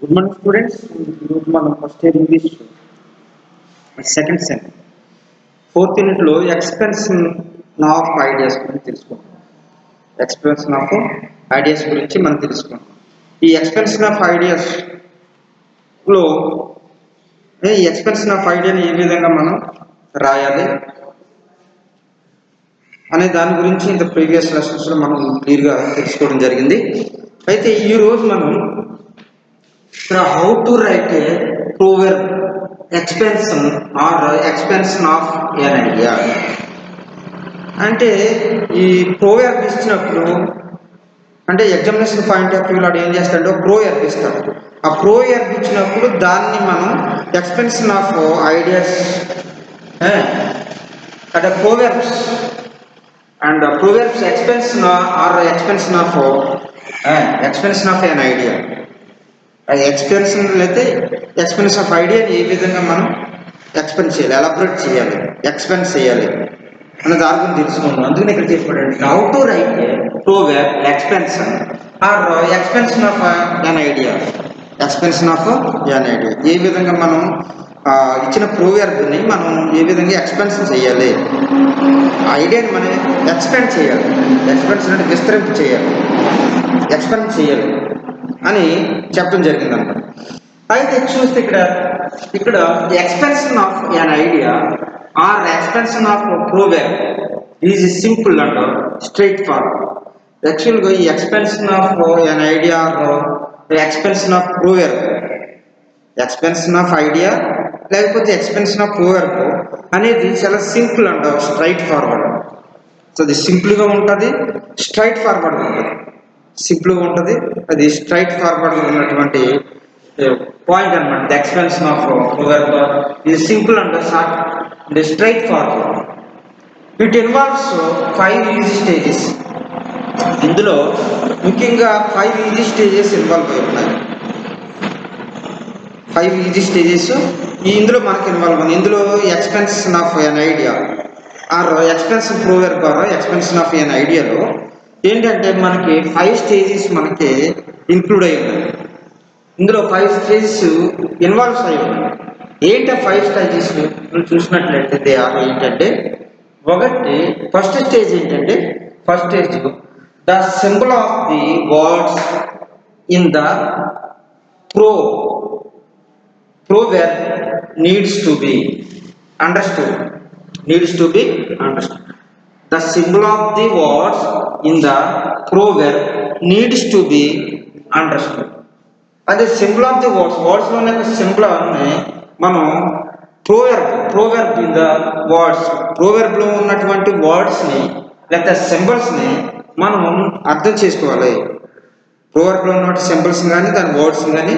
Good morning students. ఈరోజు మనం first year English second sem fourth యూనిట్లో ఎక్స్పెన్షన్ ఆఫ్ ఐడియాస్ గురించి తెలుసుకుంటాం. ఎక్స్పెన్షన్ ఆఫ్ ఐడియాస్ గురించి మనం తెలుసుకుంటాం. ఈ ఎక్స్పెన్షన్ ఆఫ్ ఐడియాస్లో ఈ ఎక్స్పెన్షన్ ఆఫ్ ఐడియాని ఏ విధంగా మనం రాయాలి అనే దాని గురించి ఇంత ప్రీవియస్ లెసన్స్లో మనం క్లియర్గా తెలుసుకోవడం జరిగింది. అయితే ఈరోజు మనం how to write a proverb expansion or expansion of an idea అంటే ఈ ప్రోవర్బ్ ఇచ్చినప్పుడు అంటే ఎగ్జామినేషన్ పాయింట్ ఆఫ్ వ్యూలో ఏం చేస్తాడంటే ప్రోవర్బ్ ఇస్తాడు. ఆ ప్రోవర్బ్ ఇచ్చినప్పుడు దాన్ని మనం ఎక్స్పెన్షన్ ఆఫ్ ఐడియాస్ అంటే proverbs and proverbs expansion or expansion of an idea. Expansion అయితే ఎక్స్పెన్స్ ఆఫ్ ఐడియాని ఏ విధంగా మనం ఎక్స్పెన్స్ చేయాలి, ఎలాబరేట్ చేయాలి, ఎక్స్పెన్స్ చేయాలి అన్న దాని గురించి తెలుసుకుంటాం. అందుకని ఇక్కడ చెప్పాడంటే how to write proverb expansion or expansion of an idea. Expansion of an idea ఏ విధంగా మనం ఇచ్చిన ప్రోవర్బ్ని మనం ఏ విధంగా ఎక్స్పెన్షన్ చేయాలి, ఐడియాని మనం ఎక్స్పెండ్ చేయాలి. ఎక్స్పెన్షన్ అంటే విస్తరింపు చేయాలి, ఎక్స్పెండ్ చేయాలి అని చెప్పడం జరిగిందన్నమాట. అయితే చూస్తే ఇక్కడ expansion of an idea or expansion of proverb is simple and straightforward. యాక్చువల్గా ఈ expansion of an idea or expansion of proverb, expansion of idea లేకపోతే ఎక్స్పెన్షన్ ఆఫ్ ప్రోవర్బ్ అనేది చాలా simple and straightforward. So అది సింపుల్గా ఉంటుంది, straight ఫార్వర్డ్గా ఉంటుంది. సింపుల్గా ఉంటుంది, అది స్ట్రైట్ ఫార్వర్డ్గా ఉన్నటువంటి పాయింట్ అనమాట. ది ఎక్స్పెన్షన్ ఆఫ్ ప్రోవర్బ్ ఇది simple and short and straight forward. It involves 5 easy stages. ఇందులో ముఖ్యంగా 5 ఈజీ స్టేజెస్ ఇన్వాల్వ్ అయి ఉన్నాయి. 5 ఈజీ స్టేజెస్ ఇందులో మనకి ఇన్వాల్వ్ ఉంది. ఇందులో expansion of an idea or expansion proverb or expansion of an ఐడియాలో ఏంటంటే మనకి 5 స్టేజెస్ మనకి ఇంక్లూడ్ అయి ఉన్నాయి. ఇందులో 5 స్టేజెస్ ఇన్వాల్వ్స్ అయి ఉన్నాయి. ఏంటి 5 స్టేజెస్ నువ్వు చూసినట్లయితే దే ఆర్ ఏంటంటే ఒకటి ఫస్ట్ స్టేజ్ ఏంటంటే first stage the symbol of the words in the proverb needs to be understood. The symbol of the words in the proverb needs to be understood. అదే symbol of the వర్డ్స్లోనే symbol అని మనం proverb in the words, ప్రోవర్బ్లో ఉన్నటువంటి వర్డ్స్ని లేకపోతే సింబల్స్ని మనం అర్థం చేసుకోవాలి. ప్రోవర్బ్లో ఉన్నటువంటి symbols కానీ దాని వర్డ్స్ కానీ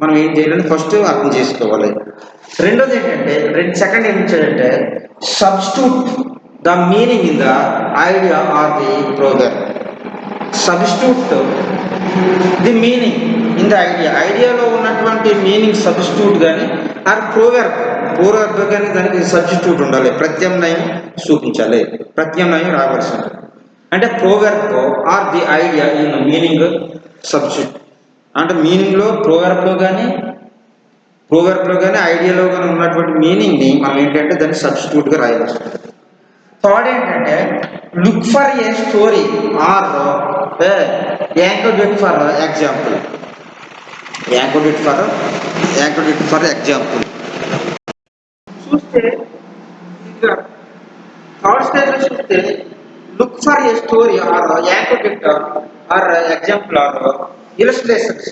మనం ఏం చేయాలని ఫస్ట్ అర్థం చేసుకోవాలి. రెండోది ఏంటంటే సెకండ్ ఏం చేయాలంటే substitute the meaning in the idea or the proverb. Substitute the meaning in the ఐడియాలో ఉన్నటువంటి మీనింగ్ సబ్స్టిట్యూట్ కానీ ఆర్ ప్రోవర్బ్ కానీ దానికి సబ్స్టిట్యూట్ ఉండాలి, ప్రత్యామ్నాయం చూపించాలి, ప్రత్యామ్నాయం రావాల్సి ఉంటుంది. అంటే proverb or the idea in meaning substitute అంటే మీనింగ్లో ప్రోవర్బ్లో కానీ ఐడియాలో కానీ ఉన్నటువంటి మీనింగ్ని మనం ఏంటంటే దాన్ని సబ్స్టిట్యూట్గా రాయాల్సి ఉంటుంది. థర్డ్ ఏంటంటే look for a story or anchored it for example. చూస్తే ఇక్కడ థర్డ్ స్టేజ్లో చూస్తే look for a story or anchored it or example or illustrations.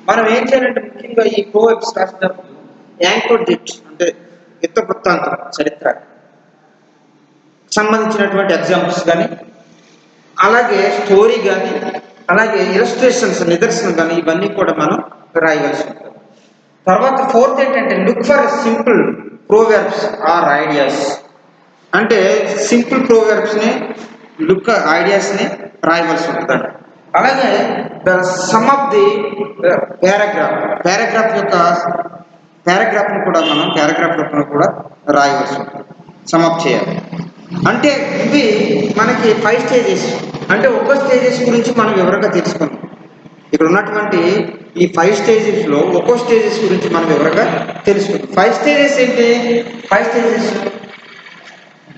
మనం ఏం చేయాలంటే ముఖ్యంగా ఈ ప్రోవర్బ్స్ రాసినప్పుడు యాంకర్డ్ ఇట్ అంటే వృత్తాంతం, చరిత్ర సంబంధించినటువంటి ఎగ్జాంపుల్స్ కానీ అలాగే స్టోరీ కానీ అలాగే ఇలస్ట్రేషన్స్ నిదర్శనం కానీ ఇవన్నీ కూడా మనం రాయవలసి ఉంటుంది. తర్వాత ఫోర్త్ ఏంటంటే look for simple proverbs or ideas అంటే సింపుల్ ప్రోవర్బ్స్ని ఐడియాస్ని రాయవలసి ఉంటుందండి. అలాగే ద సమ్ ఆఫ్ ది పారాగ్రాఫ్ని కూడా మనం పారాగ్రాఫ్ రూపంలో కూడా రాయవలసి ఉంటుంది, సమప్ చేయాలి. అంటే ఇవి మనకి 5 స్టేజెస్. అంటే ఒక్క స్టేజెస్ గురించి మనం వివరంగా తెలుసుకున్నాం. ఇక్కడ ఉన్నటువంటి ఈ 5 స్టేజెస్లో ఒక్కో స్టేజెస్ గురించి మనం వివరంగా తెలుసుకుందాం. 5 స్టేజెస్ ఏంటి? 5 stages.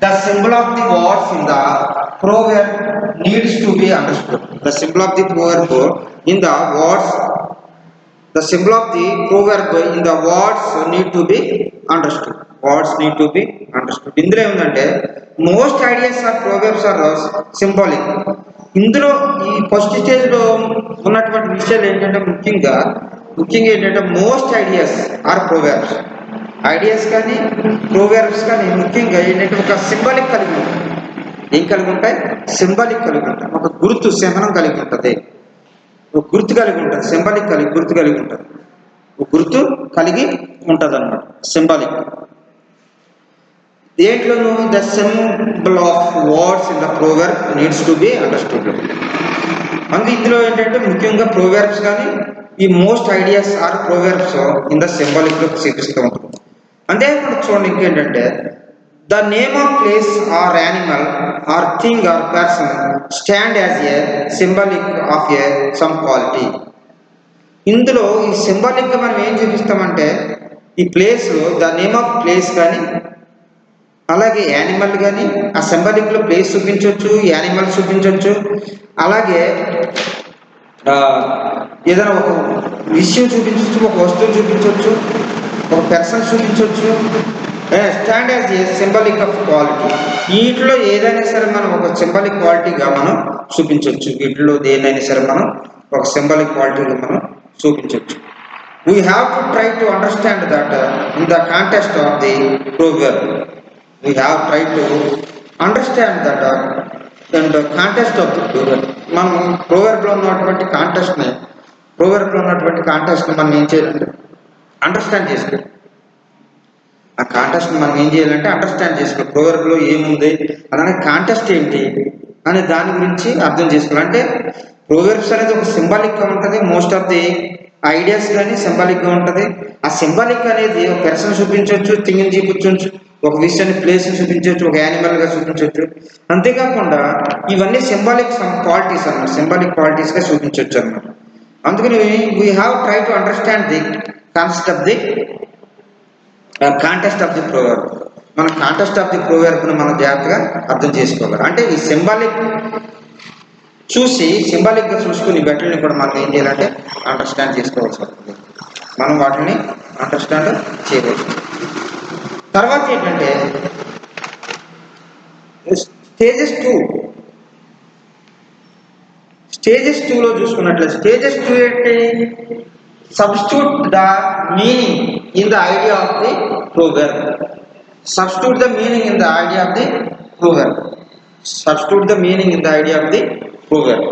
The symbol of the words in the proverb needs to be understood. The symbol of the proverb in the words, the symbol of the proverb in the words need to be understood. Words need to be understood. ఇందులో ఏముందంటే most ideas or proverbs are symbolic. ఇందులో ఈ first స్టేజ్లో ఉన్నటువంటి విషయాలు ఏంటంటే ముఖ్యంగా ఏంటంటే most ideas or proverbs. Ideas కానీ ప్రోవర్బ్స్ కానీ ముఖ్యంగా ఏంటంటే ఒక సింబాలిక్ కలిగి ఉంటాయి. ఏం కలిగి ఉంటాయి? సింబాలిక్ కలిగి ఉంటాయి. ఒక గుర్తు చిహ్నం కలిగి ఉంటుంది. ఒక గుర్తు కలిగి ఉంటుంది. సింబాలిక్ కలిగి గుర్తు కలిగి ఉంటుంది. ఒక గుర్తు కలిగి ఉంటుంది అన్నమాట సింబాలిక్. దేంట్లోనూ the symbol of words in the proverb needs to be understood. అందుకే ఇందులో ఏంటంటే ముఖ్యంగా ప్రోవర్బ్స్ కానీ ఈ most ideas or proverbs in the సింబాలిక్లో చూపిస్తూ ఉంటుంది. అంతేకాకుండా చూడండి ఇంకేంటంటే the name of place or animal or thing or person stand as a symbolic of a some quality. ఇందులో ఈ సింబాలిక్గా మనం ఏం చూపిస్తామంటే ఈ ప్లేస్లో ద నేమ్ ఆఫ్ ప్లేస్ కానీ అలాగే యానిమల్ కానీ ఆ సింబాలిక్లో ప్లేస్ చూపించవచ్చు, యానిమల్ చూపించవచ్చు, అలాగే ఏదైనా ఒక విషయం చూపించవచ్చు, ఒక వస్తువు చూపించవచ్చు, ఒక పర్సన్ చూపించవచ్చు. Stand as a symbolic of quality. వీటిలో ఏదైనా సరే మనం ఒక సింబాలిక్ క్వాలిటీగా మనం చూపించవచ్చు. వీటిలో దేనైనా సరే మనం ఒక సింబాలిక్ క్వాలిటీగా మనం చూపించవచ్చు. We have to try to understand that in the context of the proverb. We have try to understand that in the context of the proverb. మనం ప్రోవర్బ్లో ఉన్నటువంటి కాంటెక్స్ట్ని మనం ఏం చేయాలంటే అండర్స్టాండ్ చేసుకోవాలి. ఆ కాంటెస్ట్ని మనం ఏం చేయాలంటే అండర్స్టాండ్ చేసుకోవాలి. ప్రోవర్బ్లో ఏముంది అలానే కాంటెస్ట్ ఏంటి అనే దాని గురించి అర్థం చేసుకోవాలి. అంటే ప్రోవర్బ్స్ అనేది ఒక సింబాలిక్గా ఉంటుంది. మోస్ట్ ఆఫ్ ది ఐడియాస్ కానీ సింబాలిక్గా ఉంటుంది. ఆ సింబాలిక్ అనేది ఒక పర్సన్ చూపించవచ్చు, థింగ్ని చూపించవచ్చు, ఒక విషయాన్ని ప్లేస్ని చూపించవచ్చు, ఒక యానిమల్గా చూపించవచ్చు. అంతేకాకుండా ఇవన్నీ సింబాలిక్ క్వాలిటీస్ అన్నమాట, సింబాలిక్ క్వాలిటీస్గా చూపించవచ్చు అన్నమాట. అందుకని we have try to understand the concept of the contest of the proverb. మన కాంటెస్ట్ ఆఫ్ ది ప్రోవర్బ్ను మనం జాగ్రత్తగా అర్థం చేసుకోవాలి. అంటే ఈ సింబాలిక్ సింబాలిక్గా చూసుకుని బెటర్ని కూడా మనం ఏం చేయాలంటే అండర్స్టాండ్ చేసుకోవాల్సి వస్తుంది. మనం వాటిని అండర్స్టాండ్ చేయవచ్చు. తర్వాత ఏంటంటే స్టేజెస్ 2లో చూసుకున్నట్లయితే స్టేజెస్ 2 ఏంటి? Substitute the meaning in the idea of the proverb. Substitute the meaning in the idea of the proverb. Substitute the meaning in the idea of the proverb.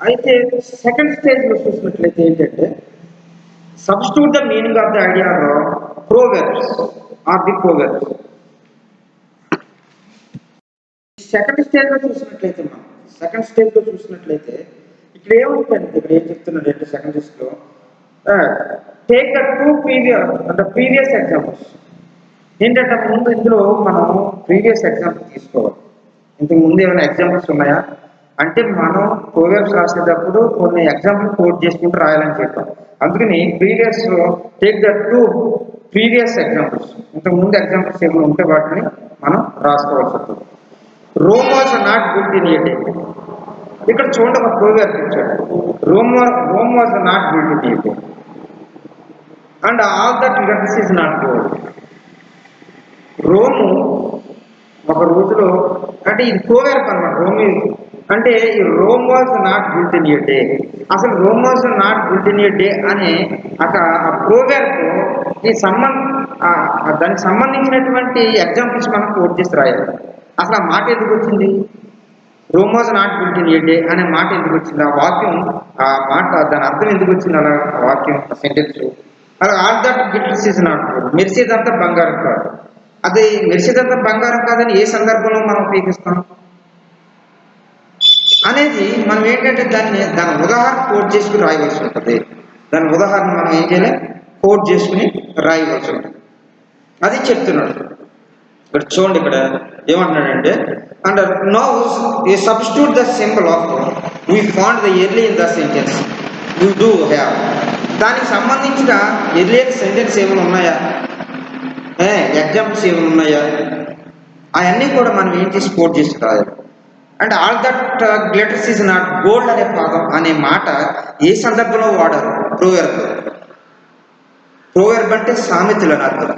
అయితే సెకండ్ స్టేజ్లో చూసినట్లయితే ఏంటంటే substitute the meaning of the idea of proverbs or the proverbs. Second స్టేజ్లో చూసినట్లయితే ఇక్కడ ఏముంటుంది? ఇక్కడ ఏం చెప్తున్నాడు అంటే సెకండ్ స్టేజ్లో టేక్ ద ప్రీవియస్ ఎగ్జాంపుల్స్. ఏంటంటే ముందు ఇందులో మనం ప్రీవియస్ ఎగ్జాంపుల్ తీసుకోవాలి. ఇంతకు ముందు ఏమైనా ఎగ్జాంపుల్స్ ఉన్నాయా అంటే మనం ప్రోవర్బ్స్ రాసేటప్పుడు కొన్ని ఎగ్జాంపుల్ కోట్ చేసుకుంటూ రాయాలని చెప్పాం. అందుకని టేక్ ద 2 ప్రీవియస్ ఎగ్జాంపుల్స్. ఇంతకు ముందు ఎగ్జాంపుల్స్ ఏమైనా ఉంటే వాటిని మనం రాసుకోవాల్సి వస్తుంది. Rome was not built in a day. ఇక్కడ చూడండి ఒక ప్రోవర్బ్ ఇచ్చాడు. Rome was not built in a day and all that letters is not gold. Rome ఒక రోజులో అంటే ఇది ప్రోవర్బ్ అన్నమాట. అంటే ఈ Rome was not built in a day. అసలు Rome was not built in a day అనే అక్కడ ఆ ప్రోవర్బ్ దానికి సంబంధించినటువంటి ఎగ్జాంపుల్స్ మనం కోట్ చేసి రాయాలి. అసలు ఆ మాట ఎందుకు వచ్చింది? Rome was not built in a day అనే మాట ఎందుకు వచ్చింది? ఆ వాక్యం ఆ మాట దాని అర్థం ఎందుకు వచ్చింది? అలా వాక్యం సెంటెన్స్ అలా all that gilts is not gold. మెరిసేదంతా బంగారం కాదు. అది మెరిసేదంతా బంగారం కాదని ఏ సందర్భంలో మనం ఉపయోగిస్తాం అనేది మనం ఏంటంటే దాని ఉదాహరణ కోట్ చేసుకుని రాయవలసి ఉంటుంది. దాని ఉదాహరణ మనం ఏం చేయాలి? కోట్ చేసుకుని రాయవలసి ఉంటుంది. అది చెప్తున్నాడు. ఇక్కడ చూడండి, ఇక్కడ ఏమంటున్నాడంటే And now you substitute the symbol of we found the early in the sentence. You do have. దానికి సంబంధించిన ఎర్లియర్ సెంటెన్స్ ఏమైనా ఉన్నాయా, ఎగ్జాంపుల్స్ ఏమైనా ఉన్నాయా, అవన్నీ కూడా మనం ఏం చేసి కోట్ చేసి రాయాలి. And all that glitters is not gold అనే పదం అనే మాట ఏ సందర్భంలో వాడారు? ప్రోవెర్బ్. ప్రోవెర్బ్ అంటే సామెతలు అని అర్థం.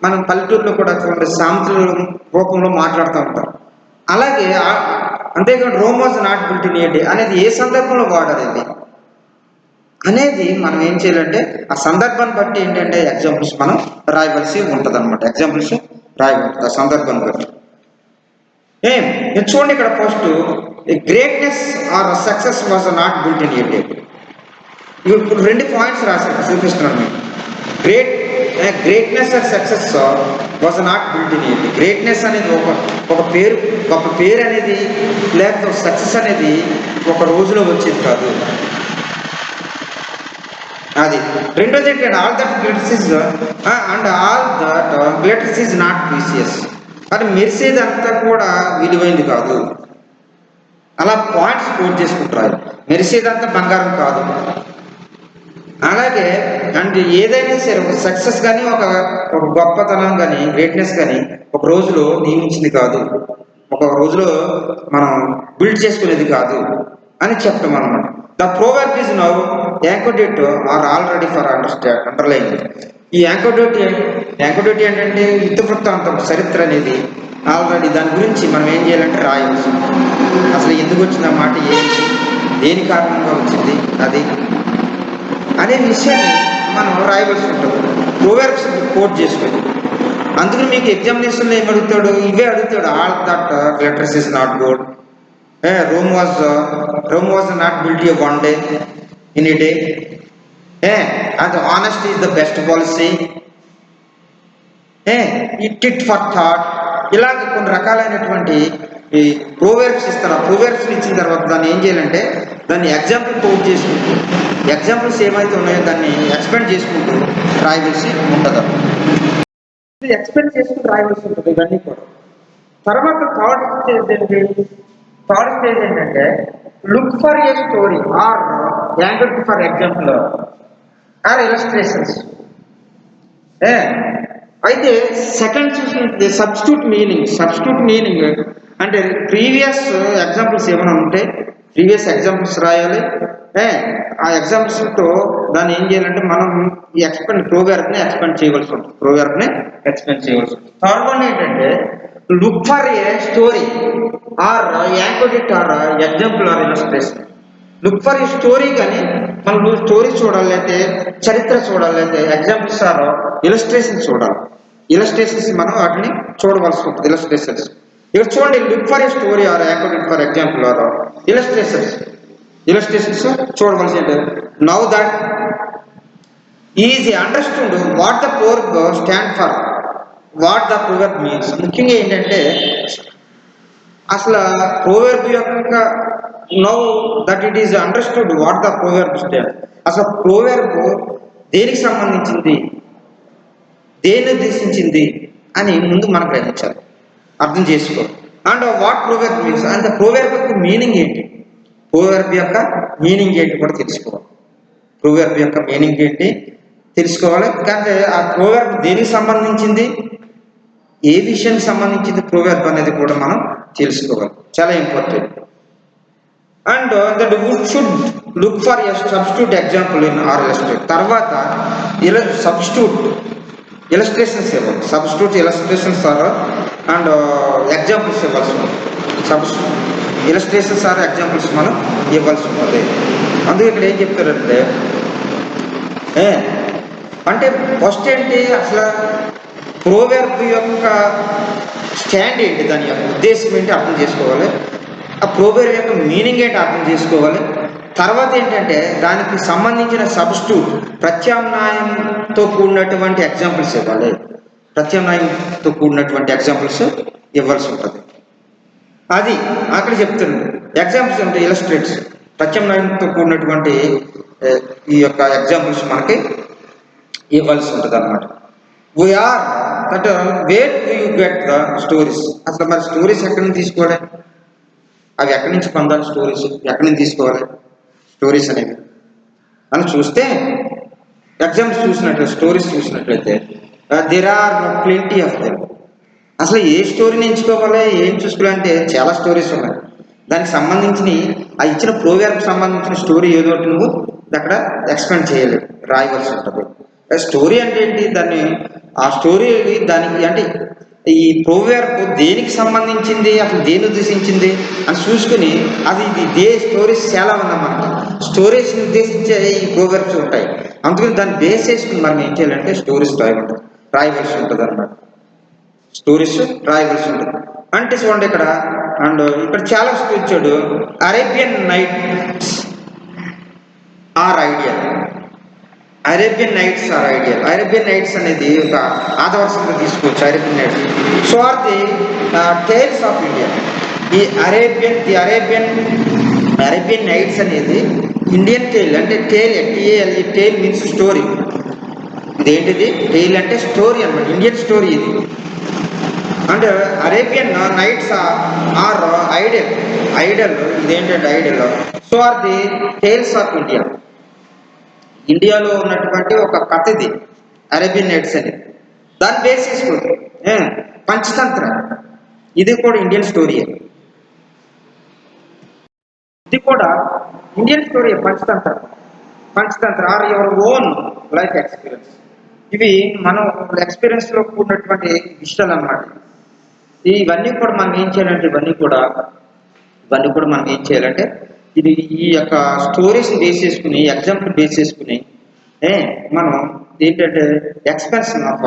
మనం పల్లెటూరులో కూడా చూడండి సామెతల రూపంలో మాట్లాడుతూ ఉంటాం. అలాగే అంతేకాదు Rome was not built in a day అనేది ఏ సందర్భంలో వాడారు ఇది అనేది మనం ఏం చేయాలంటే ఆ సందర్భాన్ని బట్టి ఏంటంటే ఎగ్జాంపుల్స్ మనం రాయవలసి ఉంటుంది అనమాట. ఎగ్జాంపుల్స్ రాయబడుతుంది ఆ సందర్భాన్ని బట్టి. చూడండి ఇక్కడ first greatness or success was not built in a day. ఇప్పుడు 2 పాయింట్స్ రాశారు, చూపిస్తున్నాను మీకు. Greatness or success was not built in a day. Greatness అనేది ఒక పేరు అనేది లేకపోతే సక్సెస్ అనేది ఒక రోజులో వచ్చేది కాదు. అది రెండోది ఏంటంటే all that glitters is and all that glitters is not precious. అది మెరిసేదంతా కూడా విలువైంది కాదు. అలా పాయింట్స్ కోట్ చేసుకుంటారు. మెరిసేదంతా బంగారం కాదు. అలాగే అండ్ ఏదైనా సరే ఒక సక్సెస్ కానీ ఒక గొప్పతనం కానీ గ్రేట్నెస్ కానీ ఒక రోజులో నియమించింది కాదు, ఒక రోజులో మనం బిల్డ్ చేసుకునేది కాదు అని చెప్తాం అనమాట. The proverb is now anecdote or already for underline. ఈ యాంకోడేట్ ఏంటంటే యుద్ధవృత్తాంతం, చరిత్ర అనేది ఆల్రెడీ దాని గురించి మనం ఏం చేయాలంటే రాయవచ్చు. అసలు ఎందుకు వచ్చిన మాట ఏంటి, దేని కారణంగా వచ్చింది అది అనే విషయాన్ని మనం రాయవలసి ఉంటుంది. ప్రోవర్బ్స్ కోట్ చేసుకొని. అందుకని మీకు ఎగ్జామినేషన్లో ఏం అడుగుతాడు? ఇవే అడుగుతాడు. All that glitters is not gold. Rome was not built in one day, in a day. And honesty is the best policy. Tit for thought. ఇలాగ కొన్ని రకాలైనటువంటి ఈ ప్రోవర్బ్స్ ఇస్తారు. ఆ ప్రోవర్బ్స్ ఇచ్చిన తర్వాత దాన్ని ఏం చేయాలంటే దాన్ని ఎగ్జాంపుల్ కోట్ చేసుకుంటూ, ఎగ్జాంపుల్స్ ఏమైతే ఉన్నాయో దాన్ని ఎక్స్ప్లెయిన్ చేసుకుంటూ రాయవలసి ఉంటుంది. ఎక్స్ప్లెయిన్ చేసుకుంటూ రాయవలసి ఉంటుంది ఇవన్నీ కూడా. తర్వాత థర్డ్ స్టేజ్ ఏంటంటే look for a story or angle for example or illustrations. అయితే సెకండ్ చూసినట్టు సబ్స్టిట్యూట్ మీనింగ్ అంటే ప్రీవియస్ ఎగ్జాంపుల్స్ ఏమైనా ఉంటే ప్రీవియస్ ఎగ్జాంపుల్స్ రాయాలి. ఆ ఎగ్జాంపుల్స్తో దాన్ని ఏం చేయాలంటే మనం ఈ ప్రోవర్బ్ని ఎక్స్పెండ్ చేయవలసి ఉంటుంది. థర్డ్ వన్ ఏంటంటే look for a story or anecdote or example or illustration. Look for a story కానీ మనం స్టోరీ చూడాలి, అయితే చరిత్ర చూడాలి, అయితే ఎగ్జాంపుల్స్ ఆర్ ఇలస్ట్రేషన్స్ చూడాలి. ఇలస్ట్రేషన్స్ మనం వాటిని చూడవలసి ఉంటుంది. ఇలస్ట్రేషన్స్ ఇక్కడ చూడండి, look for a story or anecdote for example or illustrations చూడవలసి ఉంటుంది. Now that is understood what the proverb stand for, what the proverb means. ముఖ్యంగా ఏంటంటే అసలు ప్రోవర్బ్ యొక్క now that it is understood what the proverb stand. అసలు proverb దేనికి సంబంధించింది, దేన్ని ఉద్దేశించింది అని ముందు మనం గ్రహించాలి, అర్థం చేసుకో. And what proverb means and proverb యొక్క మీనింగ్ ఏంటి, ప్రోవర్బ్ యొక్క మీనింగ్ ఏంటి కూడా తెలుసుకోవాలి. ప్రోవర్బ్ యొక్క మీనింగ్ ఏంటి తెలుసుకోవాలి. కానీ ఆ ప్రోవర్బ్ దేనికి సంబంధించింది, ఏ విషయానికి సంబంధించింది ప్రోవర్బ్ అనేది కూడా మనం తెలుసుకోవాలి, చాలా important. And that would should look for a substitute example in or illustrate. తర్వాత సబ్స్టిట్యూట్ ఇలస్ట్రేషన్స్ ఇవ్వాలి. Substitute illustrations or and examples ఇవ్వాల్సి ఉంటుంది. ఇలస్ట్రేషన్స్ ఆర్ ఎగ్జాంపుల్స్ మనం ఇవ్వాల్సి ఉంటుంది. అందుకే ఇక్కడ ఏం చెప్తారంటే అంటే ఫస్ట్ ఏంటి అసలు ప్రోవర్బ్ యొక్క స్టాండ్ ఏంటి, దాని యొక్క ఉద్దేశం ఏంటి అర్థం చేసుకోవాలి. ఆ ప్రోవర్బ్ యొక్క మీనింగ్ ఏంటి అర్థం చేసుకోవాలి. తర్వాత ఏంటంటే దానికి సంబంధించిన సబ్స్టిట్యూట్ ప్రత్యామ్నాయంతో కూడినటువంటి ఎగ్జాంపుల్స్ ఇవ్వాలి. ప్రత్యామ్నాయంతో కూడినటువంటి ఎగ్జాంపుల్స్ ఇవ్వాల్సి ఉంటుంది. అది అక్కడ చెప్తున్నాను. ఎగ్జాంపుల్స్ అంటే ఇలస్ట్రేట్స్, ప్రత్యామ్నాయంతో కూడినటువంటి ఈ యొక్క ఎగ్జాంపుల్స్ మనకి ఇవ్వాల్సి ఉంటుంది అన్నమాట. We are that where do you get the stories? అసలు మరి స్టోరీస్ ఎక్కడి నుంచి తీసుకోవాలి? అవి ఎక్కడి నుంచి పొందాలి? స్టోరీస్ ఎక్కడి నుంచి తీసుకోవాలి స్టోరీస్ అనేవి అని చూస్తే, ఎగ్జాంపుల్స్ చూసినట్లయితే, స్టోరీస్ చూసినట్లయితే there are plenty of them. అసలు ఏ స్టోరీని ఎంచుకోవాలి, ఏం చూసుకోవాలంటే చాలా స్టోరీస్ ఉన్నాయి. దానికి సంబంధించిన ఆ ఇచ్చిన ప్రోగ్రామ్కి సంబంధించిన స్టోరీ ఏదో ఒకటి నువ్వు అక్కడ ఎక్స్ప్లెయిన్ చేయాలి, రాయవలసి ఉంటుంది. స్టోరీ అంటే ఏంటి? దాన్ని ఆ స్టోరీ దానికి అంటే ఈ ప్రోగ్రామ్ దేనికి సంబంధించింది, అసలు దేని ఉద్దేశించింది అని చూసుకుని అది ఇది స్టోరీస్ చాలా ఉన్నాయి మనకి. స్టోరీస్ని ఉద్దేశించే ఈ ప్రోగ్రామ్స్ ఉంటాయి. అందుకని దాన్ని బేస్ చేసుకుని మనం ఏం చేయాలంటే స్టోరీస్ రాయవలసి ఉంటుంది అన్నమాట. స్టోరీస్ రాయవలసి ఉంటుంది. అంటే చూడండి ఇక్కడ, అండ్ ఇక్కడ చాలా ఇచ్చాడు. Arabian Nights are ideal. Arabian Nights are ideal. Arabian Nights అనేది ఒక ఆదర్శంగా తీసుకోవచ్చు. Arabian Nights so are the tales of India. ఈ అరేబియన్ నైట్స్ అనేది ఇండియన్ టేల్. అంటే టేల్, టేల్ మీన్స్ స్టోరీ. ఇదేంటిది? టేల్ అంటే స్టోరీ అన్నమాట, ఇండియన్ స్టోరీ ఇది. And Arabian Nights or idol. ఇదేంటంటే idol. So are the tales of India. ఇండియాలో ఉన్నటువంటి ఒక కథ ఇది అరేబియన్ నైట్స్ అని. దాన్ని బేస్ చేసుకోండి. పంచతంత్ర, ఇది కూడా ఇండియన్ స్టోరీ. ఇది కూడా Indian story. Panchatantra or your own life experience. ఇవి మనం ఎక్స్పీరియన్స్లో కూడినటువంటి విషయాలు అన్నమాట. ఇవన్నీ కూడా మనం ఏం చేయాలంటే మనం ఏం చేయాలంటే ఇది ఈ యొక్క స్టోరీస్ని బేస్ చేసుకుని, ఎగ్జాంపుల్ బేస్ చేసుకుని మనం ఏంటంటే ఎక్స్పెన్షన్ ఆఫ్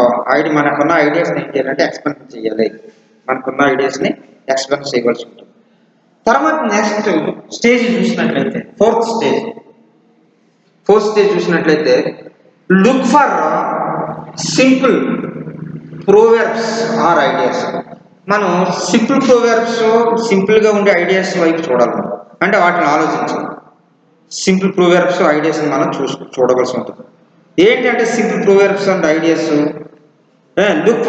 మనకున్న ఐడియాస్ని ఏం చేయాలంటే ఎక్స్పెన్షన్ చేయాలి. మనకున్న ఐడియాస్ని ఎక్స్పెన్స్ చేయవలసి ఉంటుంది. తర్వాత నెక్స్ట్ స్టేజ్ చూసినట్లయితే ఫోర్త్ స్టేజ్ చూసినట్లయితే look for simple proverbs or ideas. మనం సింపుల్ ప్రోవర్బ్స్, సింపుల్గా ఉండే ఐడియాస్ వైపు చూడాలి. అంటే వాటిని ఆలోచించాలి. సింపుల్ ప్రోవర్బ్స్, ఐడియాస్ని మనం చూడవలసి ఉంటుంది. ఏంటంటే simple proverbs and ideas? Look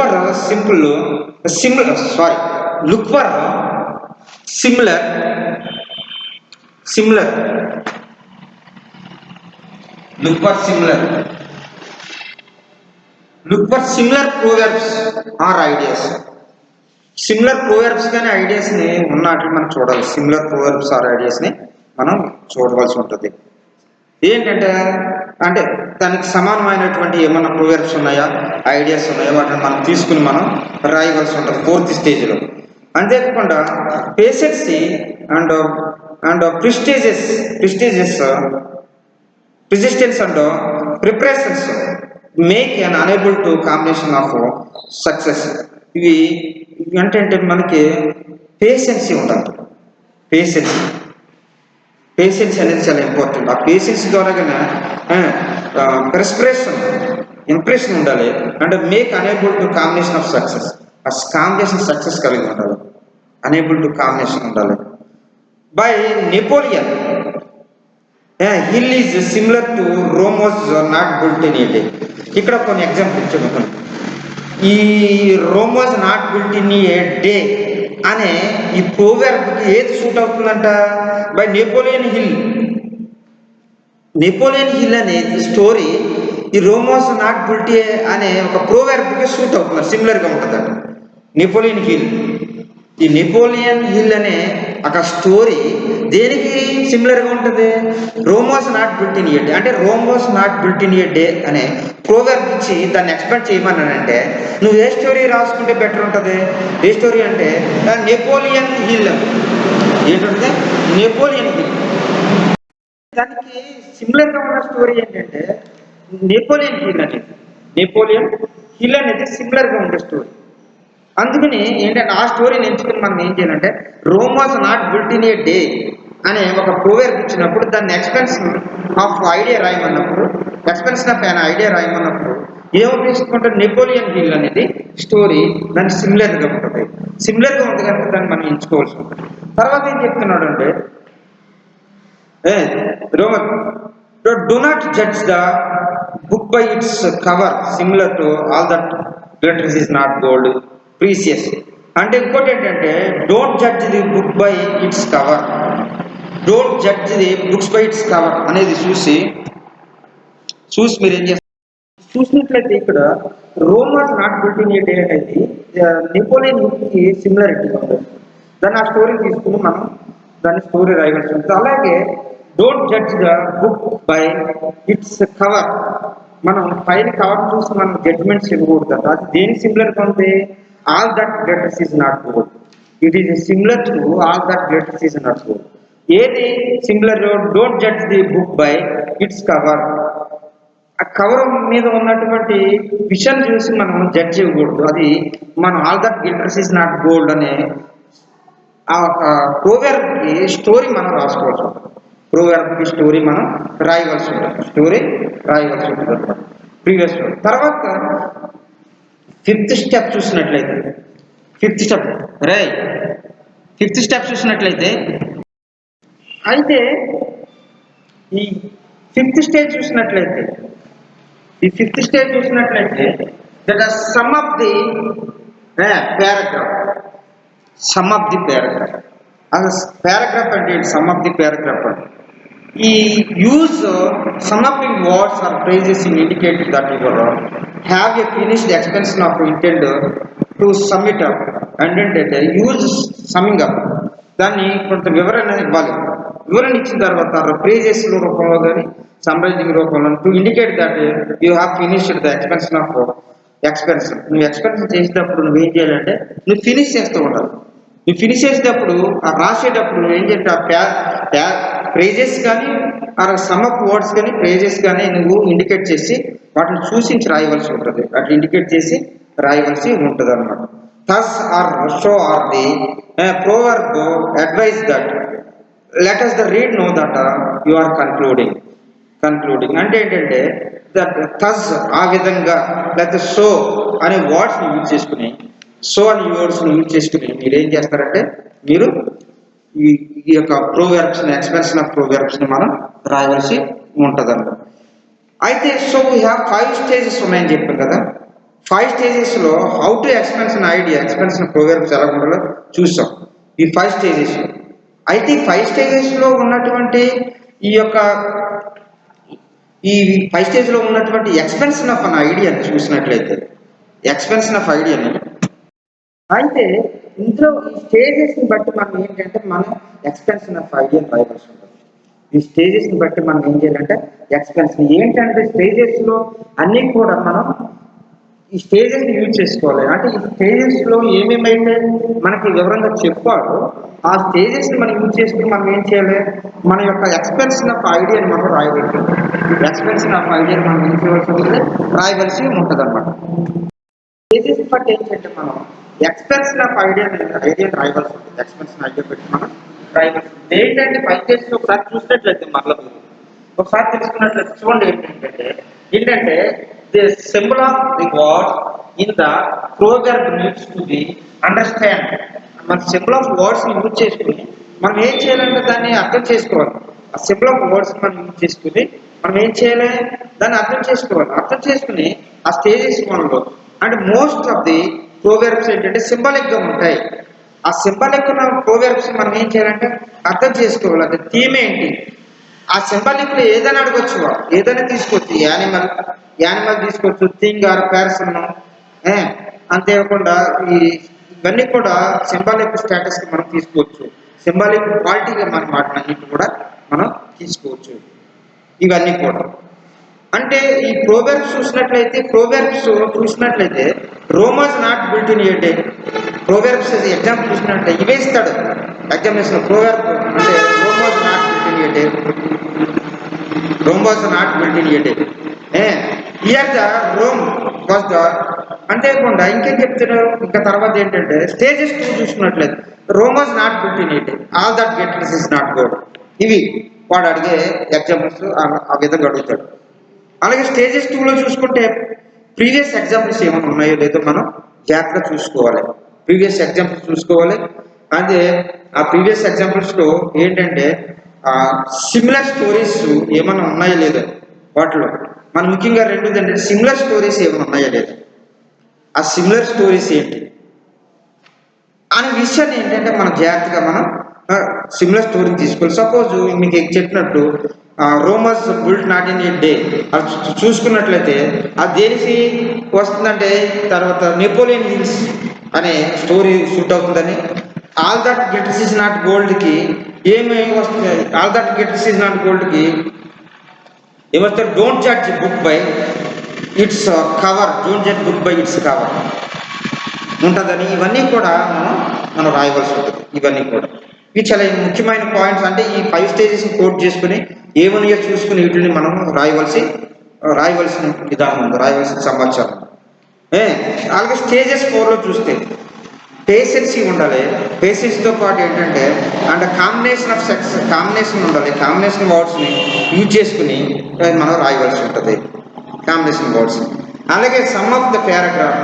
for similar proverbs or ideas. Similar proverbs కానీ ఐడియాస్ని ఉన్నట్లు మనం చూడాలి. సిమిలర్ ప్రోవర్బ్స్ ఆర్ ఐడియాస్ని మనం చూడవలసి ఉంటుంది. ఏంటంటే అంటే దానికి సమానమైనటువంటి ఏమన్నా ప్రోవర్బ్స్ ఉన్నాయా, ఐడియాస్ ఉన్నాయా, వాటిని మనం తీసుకుని మనం రాయవలసి ఉంటుంది ఫోర్త్ స్టేజ్లో. అంతేకాకుండా patience and prestiges and preparations make an enable to combination of success. ఇవి ఏంటంటే మనకి పేషెన్సీ ఉండాలి. పేషెన్స్ అనేది చాలా ఇంపార్టెంట్. ఆ పేషెన్స్ ద్వారాగానే ఇంప్రెషన్ ఉండాలి. అంటే make unable to combination of success. ఆ కాంబినేషన్ సక్సెస్ కలిగి ఉండాలి. అనేబుల్ టు కాంబినేషన్ ఉండాలి. By Napoleon, hill is similar to Rome was not built in a day. ఇక్కడ కొన్ని ఎగ్జాంపుల్ ఇచ్చాము. ఈ Rome was not built in a day అనే ఈ ప్రోవర్బ్కి ఏది సూట్ అవుతుందంట? బై నెపోలియన్ హిల్ అనే స్టోరీ ఈ రోమ్ వాజ్ నాట్ బిల్ట్ అనే ఒక ప్రోవర్బ్కి సూట్ అవుతుంది, సిమిలర్గా ఉంటుందంట. ఈ నెపోలియన్ హిల్ అనే ఒక స్టోరీ దేనికి సిమిలర్గా ఉంటుంది? Rome was not built in a day. అంటే Rome was not built in a day అనే ప్రోవర్బ్ ఇచ్చి దాన్ని ఎక్స్ప్లెయిన్ చేయమన్నానంటే నువ్వు ఏ స్టోరీ రాసుకుంటే బెటర్ ఉంటుంది? ఏ స్టోరీ అంటే నెపోలియన్ హిల్. ఏంటంటే నెపోలియన్ హిల్. దానికి సిమిలర్గా ఉన్న స్టోరీ ఏంటంటే నెపోలియన్ హిల్ అనేది సిమిలర్గా ఉండే స్టోరీ. అందుకని ఏంటంటే ఆ స్టోరీని ఎంచుకుని మనం ఏం చేయాలంటే Rome was not built in a day అనే ఒక ప్రోవర్బ్ ఇచ్చినప్పుడు దాన్ని ఎక్స్పెన్షన్ ఆఫ్ ఐడియా రాయమన్నప్పుడు ఏమనిపిస్తుంటే నెపోలియన్ హిల్ అనేది స్టోరీ దానికి సిమిలర్గా ఉంటుంది. సిమిలర్గా ఉంది కనుక దాన్ని మనం ఎంచుకోవాల్సి ఉంటుంది. తర్వాత ఏం చెప్తున్నాడు అంటే do not judge the book by its cover similar to all that glitters is not gold, precious. అంటే ఇంకోటి ఏంటంటే don't judge the book by its cover, don't judge the books by its cover అనేది చూసి మీరు ఏం చేస్తారు చూసినట్లయితే ఇక్కడ Rome was not built in a day అనేది నెపోలియన్ కి సిమిలారిటీగా ఉంటుంది. దాన్ని ఆ స్టోరీ తీసుకుని మనం దాన్ని స్టోరీ రాయవలసి ఉంటుంది. అలాగే don't judge the book by its cover, మనం పైన కవర్ చూసి మనం జడ్జ్మెంట్స్ ఇవ్వకూడదు. అది దేనికి సిమిలర్గా ఉంది? All that glitters is not gold, it is similar to all that glitters is not gold. ఏది similar? Don't judge the book by its cover, ఆ కవర్ మీద ఉన్నటువంటి విషయం చూసి మనం జడ్జ్ ఇవ్వకూడదు. అది మనం all that glitters is not gold అనే ఆ ప్రోవర్బ్కి స్టోరీ మనం రాసుకోవాల్సి ఉంటుంది. ప్రోవర్బ్కి స్టోరీ మనం రాయవలసి ఉంటుంది, స్టోరీ రాయవలసి ఉంటుంది అనమాట ప్రీవియస్ స్టోరీ. తర్వాత ఫిఫ్త్ స్టెప్ చూసినట్లయితే ఫిఫ్త్ స్టెప్ చూసినట్లయితే అయితే ఈ ఫిఫ్త్ స్టేజ్ చూసినట్లయితే that or sum of the paragraph, sum of the paragraph. అది పారాగ్రాఫ్ అంటే సమ్ ఆఫ్ ది పారాగ్రాఫ్ అంటే ఈ యూజ్ సమ్మపింగ్ words or phrases in indicate that your have a finished expansion of intend to sum it up and ఏంటంటే use summing up, దాన్ని కొంత వివరణ ఇవ్వాలి. వివరణ ఇచ్చిన తర్వాత ఫ్రేజెస్ రూపంలో కానీ సమ్మరైజింగ్ రూపంలో to indicate that you have finished the expansion of expansion. నువ్వు ఎక్స్పెన్షన్ చేసేటప్పుడు నువ్వేం చేయాలంటే నువ్వు ఫినిష్ చేస్తూ ఉండాలి. నువ్వు ఫినిష్ చేసేటప్పుడు రాసేటప్పుడు నువ్వు ఏం చేయాలంటే ప్రైజెస్ కానీ ఆ సమ్ ఆఫ్ వర్డ్స్ కానీ ప్రైజెస్ కానీ నువ్వు ఇండికేట్ చేసి వాటిని సూచించి రాయవలసి ఉంటుంది, అట్లా ఇండికేట్ చేసి రాయవలసి ఉంటుంది అనమాట. thus or so are the proverb advise that let us the read know that you are concluding అంటే ఏంటంటే దట్ thus ఆ విధంగా లేకపోతే సో అనే వర్డ్స్ని యూజ్ చేసుకుని మీరు ఏం చేస్తారంటే మీరు ఈ యొక్క ప్రోవర్బ్స్ని ఎక్స్పెన్షన్ ఆఫ్ ప్రోవర్బ్స్ని మనం రాయవలసి ఉంటుంది అన్నమాట. అయితే సో వీ హ్యావ్ 5 స్టేజెస్ ఉన్నాయని చెప్పాం కదా. 5 స్టేజెస్లో how to expansion idea, expansion proverbs ఎలా ఉండాలో చూసాం ఈ 5 స్టేజెస్. అయితే ఈ 5 స్టేజెస్లో ఉన్నటువంటి ఈ 5 స్టేజ్లో ఉన్నటువంటి ఎక్స్పెన్షన్ ఆఫ్ అన్ ఐడియాని చూసినట్లయితే ఎక్స్పెన్షన్ ఆఫ్ ఐడియాని అయితే ఇందులో ఈ స్టేజెస్ని బట్టి మనం ఏంటంటే మనం ఎక్స్పెన్షన్ ఆఫ్ ఐడియాని రాయవలసి ఉంటుంది. ఈ స్టేజెస్ని బట్టి మనం ఏం చేయాలంటే ఎక్స్పెన్షన్ ఏంటంటే స్టేజెస్లో అన్నీ కూడా మనం ఈ స్టేజెస్ని యూజ్ చేసుకోవాలి. అంటే ఈ స్టేజెస్లో ఏమేమైతే మనకి వివరంగా చెప్పాడో ఆ స్టేజెస్ని మనం యూజ్ చేసుకుని మనం ఏం చేయాలి, మన యొక్క ఎక్స్పెన్షన్ ఆఫ్ ఐడియాని మనం రాయవలసి ఉంటుంది. ఎక్స్పెన్షన్ ఆఫ్ ఐడియాని మనం ఏం చేయవలసి ఉంటుంది, రాయవలసి ఉంటుంది అనమాట. స్టేజెస్ బట్టి ఏంటంటే మనం ఎక్స్పెన్షన్ ఆఫ్ ఐడియాని రాయవలసి ఉంటుంది. ఎక్స్పెన్షన్ ఐడియా పెట్టి మనం రాయవలసి ఉంటుంది. ఏంటంటే 5 స్టేజెస్ ఒకసారి చూసినట్లయితే మరలా ఒకసారి తెలుసుకున్నట్లయితే చూడండి ఏంటంటే the symbol of the words in the proverb needs to be understand. మన సింబల్ ఆఫ్ వర్డ్స్ ని యూజ్ చేసుకుని మనం ఏం చేయాలంటే దాన్ని అర్థం చేసుకోవాలి. ఆ సింబల్ ఆఫ్ వర్డ్స్ మనం యూజ్ చేసుకుని మనం ఏం చేయాలి, దాన్ని అర్థం చేసుకోవాలి. అర్థం చేసుకుని ఆ స్టేజెస్ మనలో అంటే మోస్ట్ ఆఫ్ ది ప్రోవర్బ్స్ ఏంటంటే సింబాలిక్ గా ఉంటాయి. ఆ సింబాలిక్ ఉన్న ప్రోవర్బ్స్ మనం ఏం చేయాలంటే అర్థం చేసుకోవాలి. అంటే థీమ్ ఏంటి, ఆ సింబాలిక్ లో ఏదైనా అడగొచ్చు, ఏదైనా తీసుకోవచ్చు. యానిమల్ తీసుకోవచ్చు, థింగ్ ఆర్ పర్సన్, అంతేకాకుండా ఇవన్నీ కూడా సింబాలిక్ స్టేటస్ కి మనం తీసుకోవచ్చు. సింబాలిక్ క్వాలిటీగా మనం వాటినన్నింటి కూడా మనం తీసుకోవచ్చు. ఇవన్నీ కూడా అంటే ఈ ప్రోవర్బ్స్ చూసినట్లయితే Rome was not built in a day. Proverbs example చూసినట్లయితే ఇవే ఇస్తాడు ఎగ్జామినేషన్. ప్రోవర్బ్ అంటే Rome was not built in a day, here the Rome was the అంతేకాకుండా ఇంకేం చెప్తున్నాడు ఇంకా తర్వాత ఏంటంటే స్టేజెస్ 2 చూసుకున్నట్లయితే Rome was not built in a day, all that glitters is not gold. ఇవి వాడు అడిగే ఎగ్జాంపుల్స్ ఆ విధంగా అడుగుతాడు. అలాగే స్టేజెస్ 2లో చూసుకుంటే ప్రీవియస్ ఎగ్జాంపుల్స్ ఏమైనా ఉన్నాయో లేదో మనం జాగ్రత్తగా చూసుకోవాలి. ప్రీవియస్ ఎగ్జాంపుల్స్ చూసుకోవాలి. అదే ఆ ప్రీవియస్ ఎగ్జాంపుల్స్లో ఏంటంటే సిమిలర్ స్టోరీస్ ఏమైనా ఉన్నాయో లేదో వాటిలో మనం ముఖ్యంగా 2 ఏంటంటే సిమిలర్ స్టోరీస్ ఏమైనా ఉన్నాయో లేదో ఆ సిమిలర్ స్టోరీస్ ఏంటి అనే విషయాన్ని ఏంటంటే మనం జాగ్రత్తగా మనం సిమిలర్ స్టోరీని తీసుకోవాలి. సపోజ్ మీకు చెప్పినట్టు Romans built not in a day అది చూసుకున్నట్లయితే అది దేనికి వస్తుందంటే తర్వాత నెపోలియన్ హిల్స్ అనే స్టోరీ షూట్ అవుతుందని, all that gets is not గోల్డ్కి ఏమేమి వస్తుంది, all that gets is not గోల్డ్కి ఏమొస్తారు, don't judge book by its cover, don't judge book by its cover ఉంటుందని. ఇవన్నీ కూడా మనం రాయవలసి ఉంటుంది. ఇవన్నీ కూడా ఇవి చాలా ముఖ్యమైన పాయింట్స్. అంటే ఈ 5 స్టేజెస్ కోట్ చేసుకుని ఏమనియో చూసుకుని వీటిని మనం రాయవలసిన విధానం ఉంది, రాయవలసిన సమాచారం. అలాగే స్టేజెస్ 4లో చూస్తే పేషెన్సీ ఉండాలి. పేషెన్స్తో పాటు ఏంటంటే అండ్ కాంబినేషన్ ఉండాలి. కాంబినేషన్ వర్డ్స్ని యూజ్ చేసుకుని మనం రాయవలసి ఉంటుంది, కాంబినేషన్ వర్డ్స్. అలాగే సమ్ ఆఫ్ ద పారాగ్రాఫ్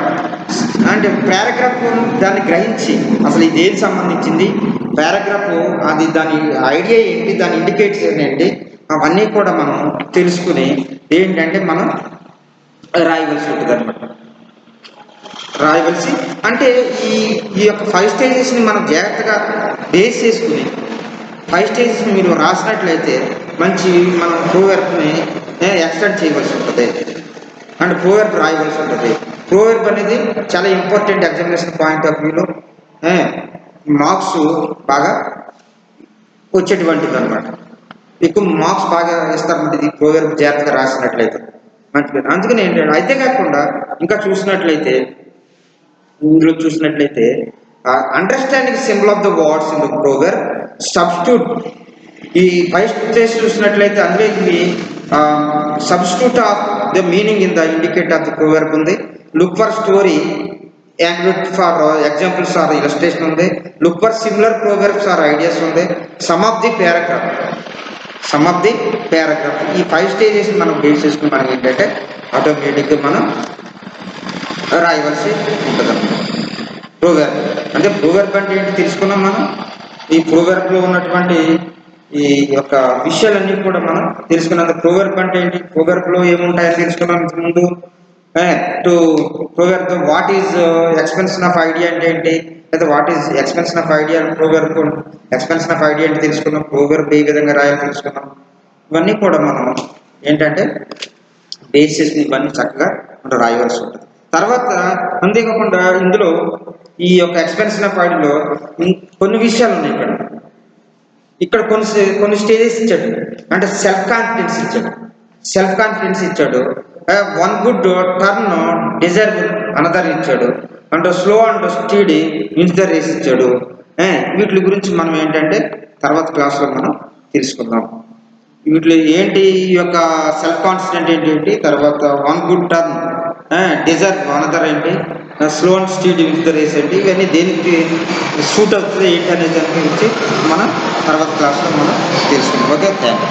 అంటే పారాగ్రాఫ్ దాన్ని గ్రహించి అసలు ఇది ఏది సంబంధించింది, పారాగ్రాఫ్ అది దాని ఐడియా ఏంటి, దాని ఇండికేషన్ ఏంటి, అవన్నీ కూడా మనం తెలుసుకుని ఏంటంటే మనం రాయవలసి ఉంటుంది అనమాట. రాయవలసి అంటే ఈ యొక్క 5 స్టేజెస్ని మనం జాగ్రత్తగా బేస్ చేసుకుని 5 స్టేజెస్ని మీరు రాసినట్లయితే మంచి మనం ప్రోవర్బ్ని ఎక్స్టెండ్ చేయవలసి ఉంటుంది అండ్ ప్రోవర్బ్ రాయవలసి ఉంటుంది. ప్రోవర్బ్ అనేది చాలా ఇంపార్టెంట్ ఎగ్జామినేషన్ పాయింట్ ఆఫ్ వ్యూలో మార్క్స్ బాగా వచ్చేటువంటిది అనమాట. ఎక్కువ మార్క్స్ బాగా ఇస్తారన్నమాట ఇది ప్రోవర్బ్ జాగ్రత్తగా రాసినట్లయితే మంచిది. అందుకని ఏంటంటే అయితే కాకుండా ఇంకా చూసినట్లయితే understanding symbol of the words in the proverb substitute. ఈ 5 స్టేజ్ చూసినట్లయితే అందులో ఇది substitute of the meaning in the indicate of the proverb ఉంది. Look for story and look for examples or illustration ఉంది. Look for similar proverbs or ideas ఉంది. Sum of the paragraph ఈ 5 stages మనం base చేసుకుని మనం ఏంటంటే ఆటోమేటిక్గా మనం రాయవలసి ఉంటుంది. ప్రోవర్బ్ అంటే ప్రోవర్బ్ అంటే ఏంటి తెలుసుకున్నాం మనం. ఈ ప్రోవర్బ్లో ఉన్నటువంటి ఈ యొక్క విషయాలన్నీ కూడా మనం తెలుసుకున్నాం. ప్రోవర్బ్ అంటే ఏంటి, ప్రోవర్బ్లో ఏముంటాయని తెలుసుకున్నాం ముందు. To proverb what is expansion of idea అంటే ఏంటి, లేదా what is expansion of idea, proverb expansion of idea అంటే తెలుసుకున్నాం. ప్రోవర్బ్ ఏ విధంగా రాయాలి తెలుసుకున్నాం. ఇవన్నీ కూడా మనం ఏంటంటే బేసిస్ ఇవన్నీ చక్కగా మనం రాయవలసి ఉంటుంది. తర్వాత అంతేకాకుండా ఇందులో ఈ యొక్క ఎక్స్పెన్షన్ ఆఫ్ ఐడియాలో కొన్ని విషయాలు ఉన్నాయి. ఇక్కడ కొన్ని స్టేజెస్ ఇచ్చాడు. అంటే సెల్ఫ్ కాన్ఫిడెన్స్ ఇచ్చాడు. One good turn deserve another ఇచ్చాడు. అంటే slow and speed wins the race ఇచ్చాడు. వీటి గురించి మనం ఏంటంటే తర్వాత క్లాస్లో మనం తెలుసుకుందాం. వీటిలో ఏంటి ఈ యొక్క సెల్ఫ్ కాన్ఫిడెంట్ ఏంటి, తర్వాత one good turn deserve another ఏంటి, slow and speed wins the race ఏంటి, ఇవన్నీ దేనికి సూట్ అవుతుంది ఏంటి అనే దాని గురించి మనం తర్వాత క్లాస్లో మనం తెలుసుకుందాం. Okay, thank you.